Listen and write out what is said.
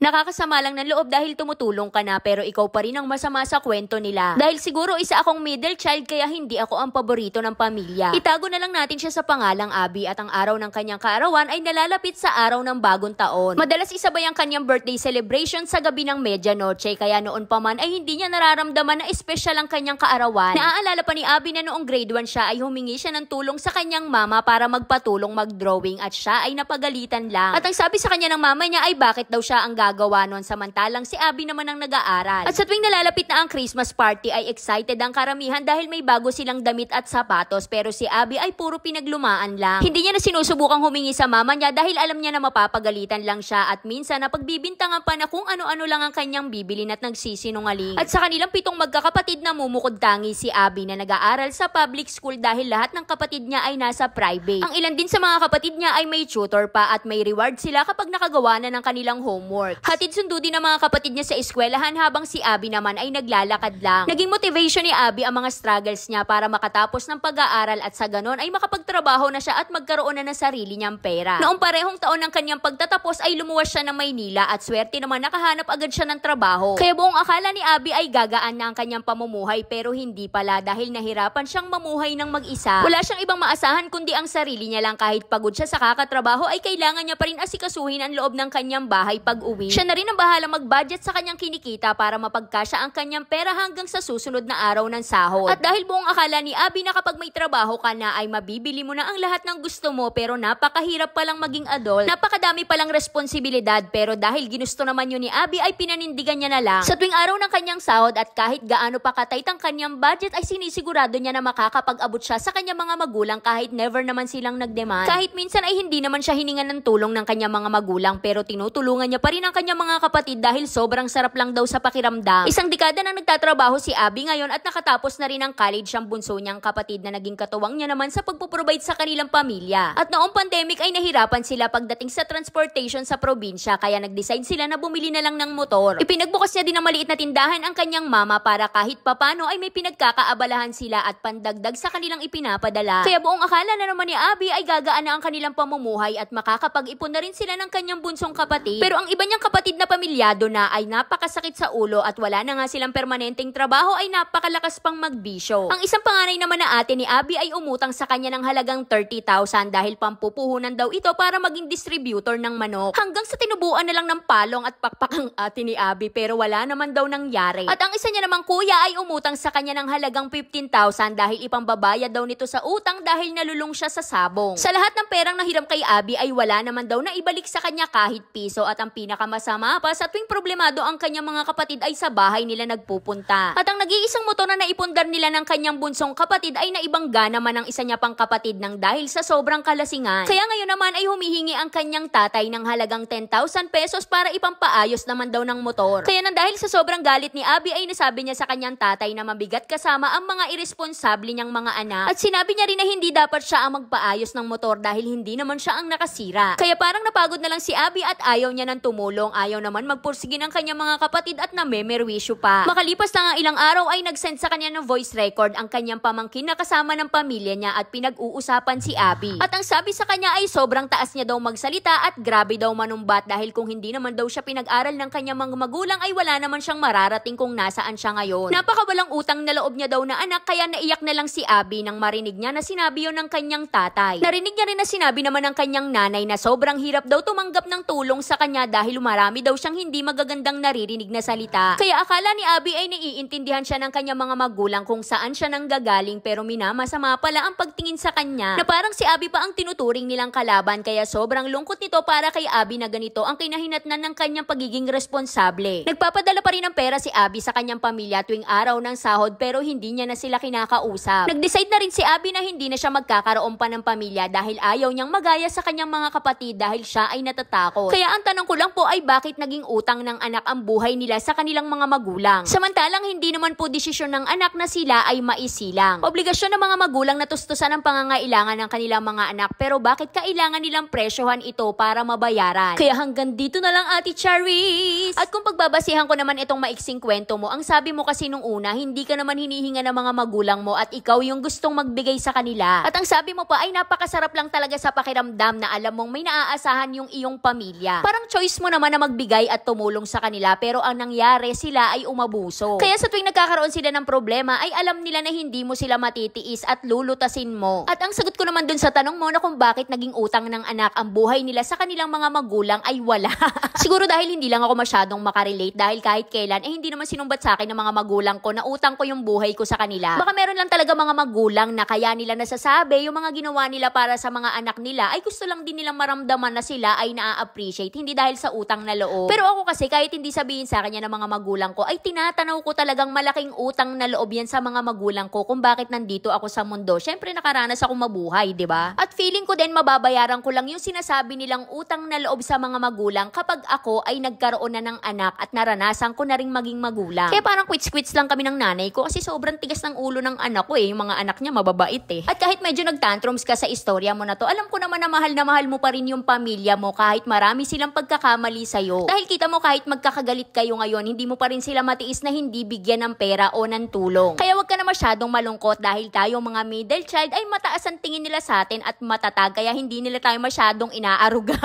Nakakasama lang ng loob dahil tumutulong ka na pero ikaw pa rin ang masama sa kwento nila. Dahil siguro isa akong middle child kaya hindi ako ang paborito ng pamilya. Itago na lang natin siya sa pangalang Abby at ang araw ng kanyang kaarawan ay nalalapit sa araw ng bagong taon. Madalas isabay ang kanyang birthday celebration sa gabi ng medianoche kaya noon pa man ay hindi niya nararamdaman na espesyal ang kanyang kaarawan. Naaalala pa ni Abby na noong grade 1 siya ay humingi siya ng tulong sa kanyang mama para magpatulong mag-drawing at siya ay napagalitan lang. At ang sabi sa kanya ng mama niya ay bakit daw siya ang gagawa nun samantalang si Abby naman ang nag-aaral. At sa tuwing nalalapit na ang Christmas party ay excited ang karamihan dahil may bago silang damit at sapatos pero si Abby ay puro pinaglumaan lang. Hindi niya na sinusubukang humingi sa mama niya dahil alam niya na mapapagalitan lang siya at minsan napagbibintangan pa na kung ano-ano lang ang kanyang bibilin at nagsisinungaling. At sa kanilang 7 magkakapatid na mumukod tangi si Abby na nag-aaral sa public school dahil lahat ng kapatid niya ay nasa private. Ang ilan din sa mga kapatid niya ay may tutor pa at may reward sila kapag nakagawa na ng kanilang homework. Hatid sundo din ng mga kapatid niya sa eskwelahan habang si Abby naman ay naglalakad lang. Naging motivation ni Abby ang mga struggles niya para makatapos ng pag-aaral at sa ganon ay makapagtrabaho na siya at magkaroon na ng sarili niyang pera. Noong parehong taon ng kanyang pagtatapos ay lumuwas siya ng Maynila at swerte naman nakahanap agad siya ng trabaho. Kaya buong akala ni Abby ay gagaan na ang kanyang pamumuhay pero hindi pala dahil nahirapan siyang mamuhay ng mag-isa. Wala siyang ibang maasahan kundi ang sarili niya lang kahit pagod siya sa kakatrabaho ay kailangan niya pa rin asikasuhin ang loob ng kanyang bahay pag-uwi. Siya na rin ang bahala mag-budget sa kanyang kinikita para mapagkasya ang kanyang pera hanggang sa susunod na araw ng sahod. At dahil buong akala ni Abby na kapag may trabaho ka na ay mabibili mo na ang lahat ng gusto mo pero napakahirap palang maging adult. Napakadami palang responsibilidad pero dahil ginusto naman yun ni Abby ay pinanindigan niya na lang. Sa tuwing araw ng kanyang sahod at kahit gaano pa katayt ang kanyang budget ay sinisigurado niya na makakapag-abot siya sa kanyang mga magulang kahit never naman silang nag-demand. Kahit minsan ay hindi naman siya hiningan ng tulong ng kanyang mga magulang pero tinutulungan niya pa rin ang kanyang mga kapatid dahil sobrang sarap lang daw sa pakiramdam. Isang dekada nang nagtatrabaho si Abby ngayon at nakatapos na rin ng college ang bunso niyang kapatid na naging katuwang niya naman sa pagpuprovide sa kanilang pamilya. At noong pandemic ay nahirapan sila pagdating sa transportation sa probinsya kaya nag-decide sila na bumili na lang ng motor. Ipinagbukas niya din ng maliit na tindahan ang kanyang mama para kahit papano ay may pinagkakaabalahan sila at pandagdag sa kanilang ipinapadala. Kaya buong akala na naman ni Abby ay gagaan na ang kanilang pamumuhay at makakapag-ipon na rin sila ng kanyang bunsong kapatid. Pero ang iba niyang kapatid na pamilyado na ay napakasakit sa ulo at wala na nga silang permanenteng trabaho ay napakalakas pang magbisyo. Ang isang panganay naman na ate ni Abby ay umutang sa kanya ng halagang 30,000 dahil pampupuhunan daw ito para maging distributor ng manok. Hanggang sa tinubuan na lang ng palong at pakpak ang ate ni Abby pero wala naman daw nangyari. At ang isa niya namang kuya ay umutang sa kanya ng halagang 15,000 dahil ipambabayad daw nito sa utang dahil nalulung siya sa sabong. Sa lahat ng perang nahiram kay Abby ay wala naman daw na ibalik sa kanya kahit piso at ang pinakamasama pa sa tuwing problemado ang kanyang mga kapatid ay sa bahay nila nagpupunta. At ang nag-iisang motor na naipundar nila ng kanyang bunsong kapatid ay naibangga naman ng isa niya pang kapatid ng dahil sa sobrang kalasingan. Kaya ngayon naman ay humihingi ang kanyang tatay ng halagang 10,000 pesos para ipampaayos naman daw ng motor. Kaya nang dahil sa sobrang galit ni Abby ay nasabi niya sa kanyang tatay na mabigat kasama ang mga irresponsable niyang mga anak. At sinabi niya rin na hindi dapat siya ang magpaayos ng motor dahil hindi naman siya ang nakasira. Kaya parang napagod na lang si Abby at ayaw niya ng tumulong. Ayaw naman magpursige ng kanyang mga kapatid at namemerwisyo pa. Makalipas na nga ilang araw ay nag-send sa kanya ng voice record ang kanyang pamangkin na kasama ng pamilya niya at pinag-uusapan si Abby. At ang sabi sa kanya ay sobrang taas niya daw magsalita at grabe daw manumbat dahil kung hindi naman daw siya pinag-aral ng kanyang mga magulang ay wala naman siyang mararating kung nasaan siya ngayon. Napakawalang utang na loob niya daw na anak kaya naiyak na lang si Abby nang marinig niya na sinabi yon ng kanyang tatay. Narinig niya rin na sinabi naman ng kanyang nanay na sobrang hirap daw tumanggap ng tulong sa kanya dahil marami daw siyang hindi magagandang naririnig na salita. Kaya akala ni Abby ay naiintindihan siya ng kanyang mga magulang kung saan siya nanggagaling pero minamasama pala ang pagtingin sa kanya na parang si Abby pa ang tinuturing nilang kalaban kaya sobrang lungkot nito para kay Abby na ganito ang kinahinatnan ng kanyang pagiging responsable. Nagpapadala pa rin ng pera si Abby sa kanyang pamilya tuwing araw ng sahod pero hindi niya na sila kinakausap. Nag-decide na rin si Abby na hindi na siya magkakaroon pa ng pamilya dahil ayaw niyang magaya sa kanyang mga kapatid dahil siya ay natatakot. Kaya ang tanong ko lang po ay bakit naging utang ng anak ang buhay nila sa kanilang mga magulang. Samantalang hindi naman po desisyon ng anak na sila ay maisilang. Obligasyon ng mga magulang na tustusan ang pangangailangan ng kanilang mga anak pero bakit kailangan nilang presyohan ito para mabayaran? Kaya hanggang dito na lang Ate Charis. At kung pagbabasihan ko naman itong maiksing kwento mo, ang sabi mo kasi nung una, hindi ka naman hinihinga ng mga magulang mo at ikaw yung gustong magbigay sa kanila. At ang sabi mo pa ay napakasarap lang talaga sa pakiramdam na alam mong may naaasahan yung iyong pamilya. Parang choice mo naman naman na magbigay at tumulong sa kanila, pero ang nangyari, sila ay umabuso. Kaya sa tuwing nagkakaroon sila ng problema, ay alam nila na hindi mo sila matitiis at lulutasin mo. At ang sagot ko naman dun sa tanong mo na kung bakit naging utang ng anak ang buhay nila sa kanilang mga magulang ay wala. Siguro dahil hindi lang ako masyadong makarelate, dahil kahit kailan, hindi naman sinumbat sa akin ng mga magulang ko na utang ko yung buhay ko sa kanila. Baka meron lang talaga mga magulang na kaya nila nasasabi yung mga ginawa nila para sa mga anak nila ay gusto lang din nilang maramdaman na sila ay naa-appreciate, hindi dahil sa utang na loob. Pero ako kasi kahit hindi sabihin sa kanya ng mga magulang ko, ay tinatanaw ko talagang malaking utang na loob yan sa mga magulang ko kung bakit nandito ako sa mundo. Syempre nakaranas ako mabuhay, 'di ba? At feeling ko din mababayaran ko lang yung sinasabi nilang utang na loob sa mga magulang kapag ako ay nagkaroon na ng anak at naranasan ko na ring maging magulang. Kaya parang quits-quits lang kami ng nanay ko kasi sobrang tigas ng ulo ng anak ko yung mga anak niya mababait At kahit medyo nagtantrums ka sa istorya mo na to, alam ko naman na mahal mo pa rin yung pamilya mo kahit marami silang pagkakamali sa'yo. Dahil kita mo kahit magkakagalit kayo ngayon, hindi mo pa rin sila matiis na hindi bigyan ng pera o ng tulong. Kaya wag ka na masyadong malungkot dahil tayo mga middle child ay mataas ang tingin nila sa atin at matatag, kaya hindi nila tayo masyadong inaaruga.